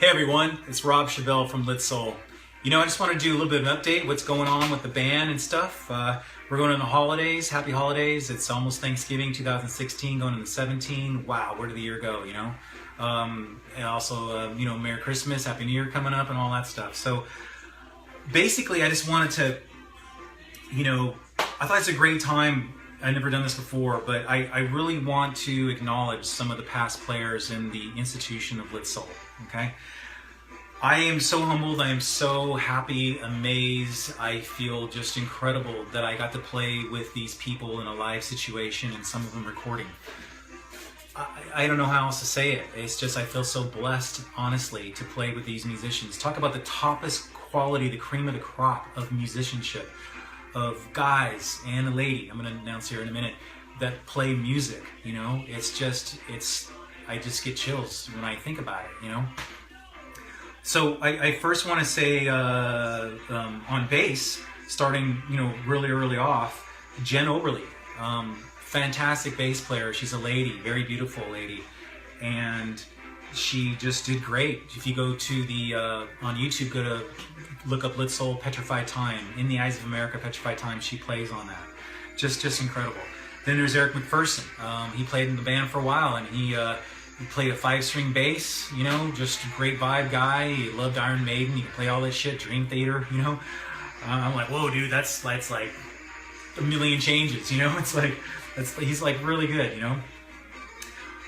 Hey everyone, it's Rob Chevelle from Lit Soul. You know, I just want to do a little bit of an update, what's going on with the band and stuff. We're going into the holidays, happy holidays. It's almost Thanksgiving 2016, going into 17. Wow, where did the year go, you know? And also, Merry Christmas, Happy New Year coming up and all that stuff. So basically, I just wanted to, I thought it's a great time. I've never done this before, but I really want to acknowledge some of the past players in the institution of Lit Soul, okay? I am so humbled, I am so happy, amazed, I feel just incredible that I got to play with these people in a live situation and some of them recording. I don't know how else to say it. It's just I feel so blessed, honestly, to play with these musicians. Talk about the toppest quality, the cream of the crop of musicianship, of guys and a lady, I'm going to announce here in a minute, that play music, you know? I just get chills when I think about it, you know? So I first want to say on bass, starting, really early off, Jen Oberly, fantastic bass player. She's a lady, very beautiful lady, and she just did great. If you go to the on YouTube, look up Lit Soul Petrified Time, In the Eyes of America Petrified Time. She plays on that, just incredible. Then there's Eric McPherson. He played in the band for a while, and he played a 5-string bass. Just a great vibe guy. He loved Iron Maiden. He could play all that shit, Dream Theater. I'm like, whoa, dude, that's like a million changes. It's like he's like really good.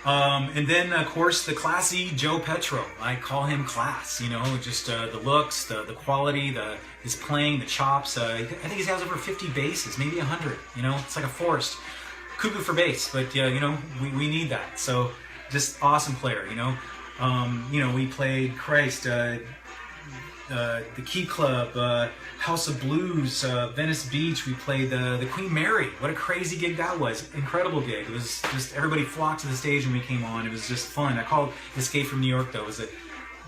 And then, of course, the classy Joe Petro. I call him class, just the looks, the quality, his playing, the chops. I think he has over 50 basses, maybe 100, It's like a forest. Cuckoo for bass, but, we need that. So, just awesome player, we played, the Key Club, House of Blues, Venice Beach. We played the Queen Mary. What a crazy gig that was. Incredible gig. It was just, everybody flocked to the stage when we came on. It was just fun. I called Escape from New York, though. It was a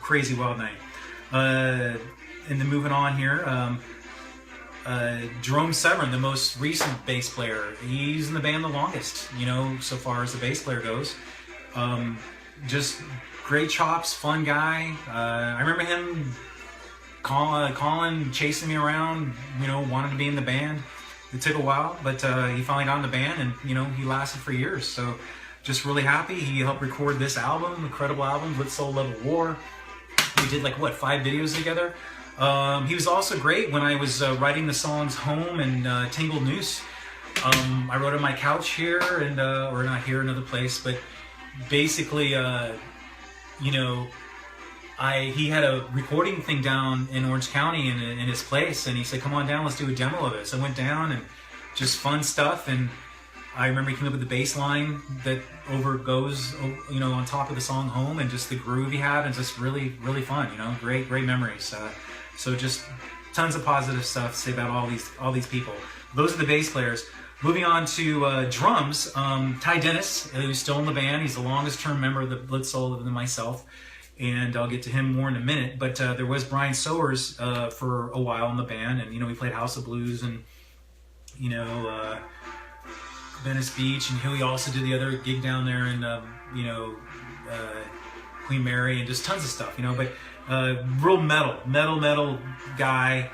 crazy wild night. And then moving on here, Jerome Severin, the most recent bass player. He's in the band the longest, so far as the bass player goes. Just great chops, fun guy. I remember him calling, chasing me around, wanted to be in the band. It took a while, but he finally got in the band, and he lasted for years. So just really happy. He helped record this album, incredible album, Lit Soul Love of War. We did 5 videos together. He was also great when I was writing the songs Home and Tangled Noose. I wrote on my couch here, and or not here, another place, but basically, he had a recording thing down in Orange County in his place, and he said, come on down, let's do a demo of it. So I went down, and just fun stuff, and I remember he came up with the bass line that goes on top of the song Home, and just the groove he had, and just really, really fun, great memories. So just tons of positive stuff to say about all these people. Those are the bass players. Moving on to drums, Ty Dennis, who's still in the band. He's the longest term member of the Lit Soul other than myself, and I'll get to him more in a minute. But there was Brian Sowers for a while in the band, and we played House of Blues and Venice Beach, and he also did the other gig down there in Queen Mary, and just tons of stuff, But real metal guy.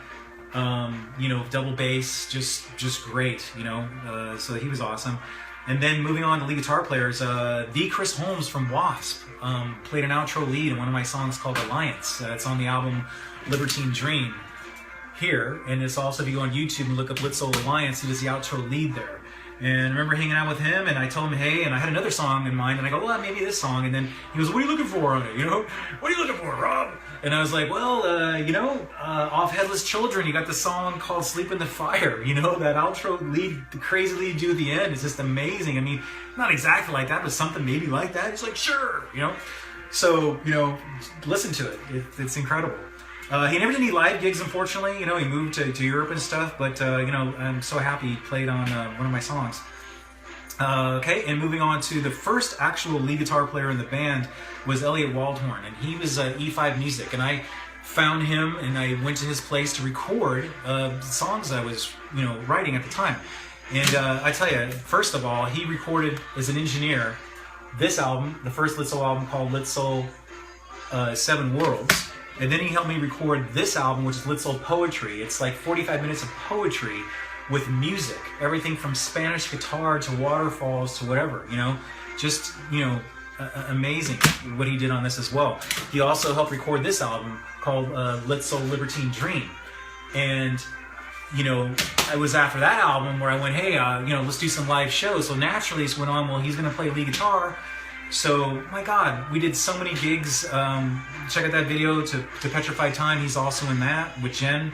Double bass, just great, so he was awesome. And then moving on to lead guitar players, the Chris Holmes from Wasp played an outro lead in one of my songs called Alliance. It's on the album Libertine Dream here, and it's also, if you go on YouTube and look up Lit Soul Alliance, he does the outro lead there. And I remember hanging out with him, and I told him, hey, and I had another song in mind, and I go, well, maybe this song. And then he goes, what are you looking for on it, What are you looking for, Rob? And I was like, well, off Headless Children, you got the song called Sleep in the Fire, that outro lead, the crazy lead you do at the end is just amazing. I mean, not exactly like that, but something maybe like that. It's like, sure, So, listen to it. It's incredible. He never did any live gigs, unfortunately. He moved to Europe and stuff, but, I'm so happy he played on one of my songs. Okay, and moving on to the first actual lead guitar player in the band was Elliot Waldhorn, and he was E5 Music, and I found him, and I went to his place to record songs I was, writing at the time. And I tell you, first of all, he recorded as an engineer this album, the first Lit Soul album called Lit Soul Seven Worlds. And then he helped me record this album, which is Lit Soul Poetry. It's like 45 minutes of poetry with music. Everything from Spanish guitar to waterfalls to whatever, you know. Just, you know, amazing what he did on this as well. He also helped record this album called Lit Soul Libertine Dream. And, you know, it was after that album where I went, hey, you know, let's do some live shows. So naturally it went on, well, he's going to play lead guitar. So, my God, we did so many gigs. Check out that video to Petrified Time. He's also in that with Jen.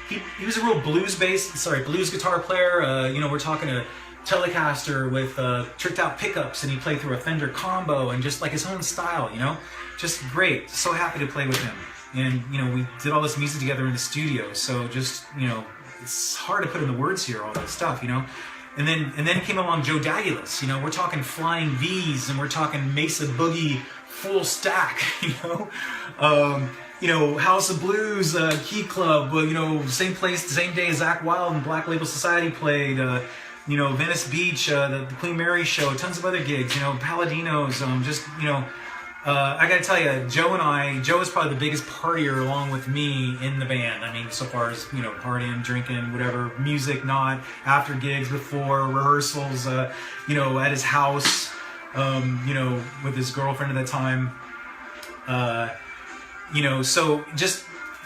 He was a real blues guitar player. You know, we're talking a Telecaster with tricked out pickups, and he played through a Fender combo and just like his own style, you know? Just great. So happy to play with him. And, you know, we did all this music together in the studio. So just, you know, it's hard to put in the words here, all that stuff, you know? And then came along Joe Dagulus. You know, we're talking Flying V's, and we're talking Mesa Boogie full stack, you know? You know, House of Blues, Key Club, you know, same place, same day as Zach Wild and Black Label Society played, you know, Venice Beach, the Queen Mary show, tons of other gigs, you know, Paladinos, just, you know, I gotta tell you, Joe is probably the biggest partier along with me in the band. I mean, so far as, you know, partying, drinking, whatever, music, not, after gigs, before, rehearsals, you know, at his house, you know, with his girlfriend at that time, you know, so just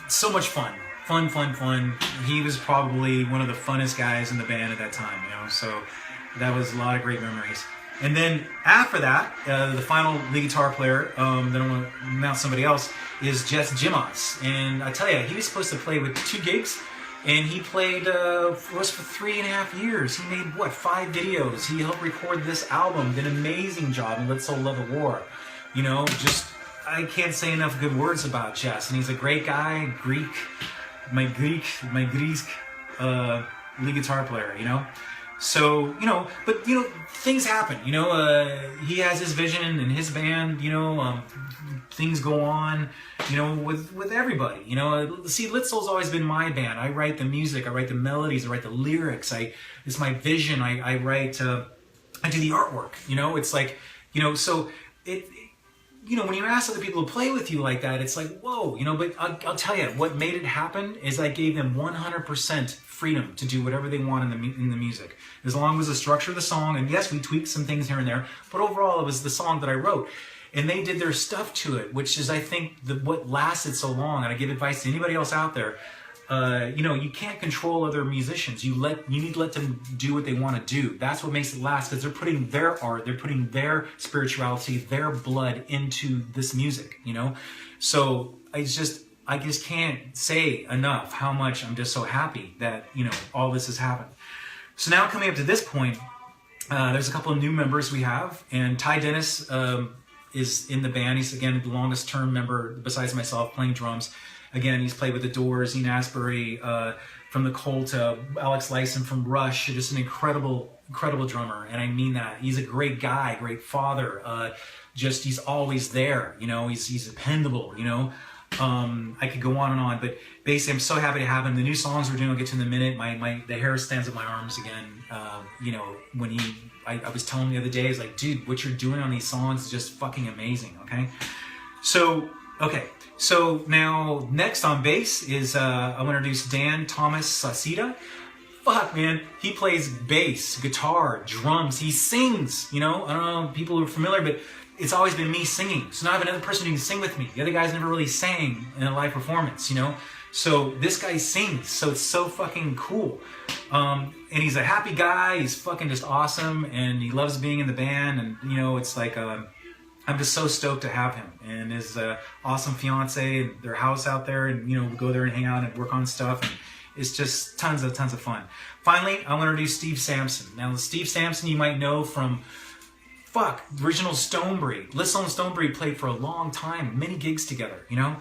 so much fun. Fun. He was probably one of the funnest guys in the band at that time, you know, so that was a lot of great memories. And then after that, the final lead guitar player, then I'm going to announce somebody else, is Jess Jimas. And I tell you, he was supposed to play with 2 gigs, and he played for us for 3.5 years. He made, 5 videos. He helped record this album, did an amazing job in Lit Soul Love the War. You know, just, I can't say enough good words about Jess. And he's a great guy, my Greek lead guitar player, you know. So, you know, but, you know, things happen, you know, he has his vision and his band, you know, things go on, you know, with everybody, you know. See, Lit Soul's always been my band. I write the music, I write the melodies, I write the lyrics, it's my vision, I write, I do the artwork, you know, it's like, you know, so you know, when you ask other people to play with you like that, it's like, whoa, you know, but I'll tell you, what made it happen is I gave them 100% freedom to do whatever they want in the music. As long as the structure of the song, and yes, we tweaked some things here and there, but overall it was the song that I wrote. And they did their stuff to it, which is, I think, what lasted so long. And I give advice to anybody else out there. You know, you can't control other musicians. You need to let them do what they want to do. That's what makes it last, because they're putting their art, they're putting their spirituality, their blood into this music, you know? So I just can't say enough how much I'm just so happy that, you know, all this has happened. So now coming up to this point, there's a couple of new members we have, and Ty Dennis is in the band. He's, again, the longest term member besides myself, playing drums. Again, he's played with The Doors, Ian Asbury from The Cult, Alex Lyson from Rush. Just an incredible drummer, and I mean that. He's a great guy, great father. Just, he's always there, you know. He's dependable, you know. I could go on, but basically, I'm so happy to have him. The new songs we're doing, I'll get to in a minute. The hair stands up my arms again. You know, when I was telling him the other day, I was like, dude, what you're doing on these songs is just fucking amazing. Okay, so now next on bass is I want to introduce Dan Thomas Sacita. Fuck, man, he plays bass, guitar, drums. He sings. You know, I don't know if people are familiar, but it's always been me singing. So now I have another person who can sing with me. The other guys never really sang in a live performance, you know? So this guy sings, so it's so fucking cool. And he's a happy guy, he's fucking just awesome, and he loves being in the band, and, you know, it's like, I'm just so stoked to have him. And his awesome fiance, and their house out there, and, you know, we go there and hang out and work on stuff, and it's just tons of fun. Finally, I want to introduce Steve Sampson. Now, Steve Sampson you might know from original Stonebury. Lit Soul and Stonebury played for a long time, many gigs together, you know?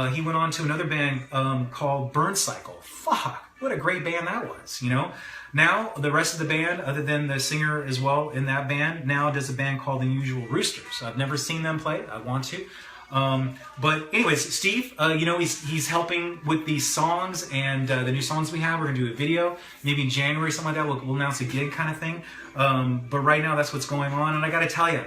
He went on to another band called Burn Cycle. Fuck, what a great band that was, you know? Now, the rest of the band, other than the singer as well in that band, now does a band called The Unusual Roosters. I've never seen them play, I want to. But anyways, Steve, you know, he's helping with these songs, and the new songs we have. We're gonna do a video, maybe in January, something like that. We'll announce a gig kind of thing. But right now, that's what's going on. And I gotta tell you,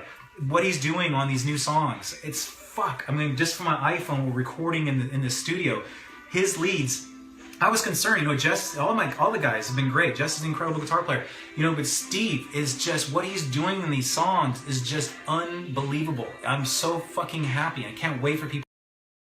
what he's doing on these new songs, it's fuck. I mean, just from my iPhone, we're recording in the studio. His leads, I was concerned, you know, Jess, all the guys have been great. Jess is an incredible guitar player, you know, but Steve is just, what he's doing in these songs is just unbelievable. I'm so fucking happy. I can't wait for people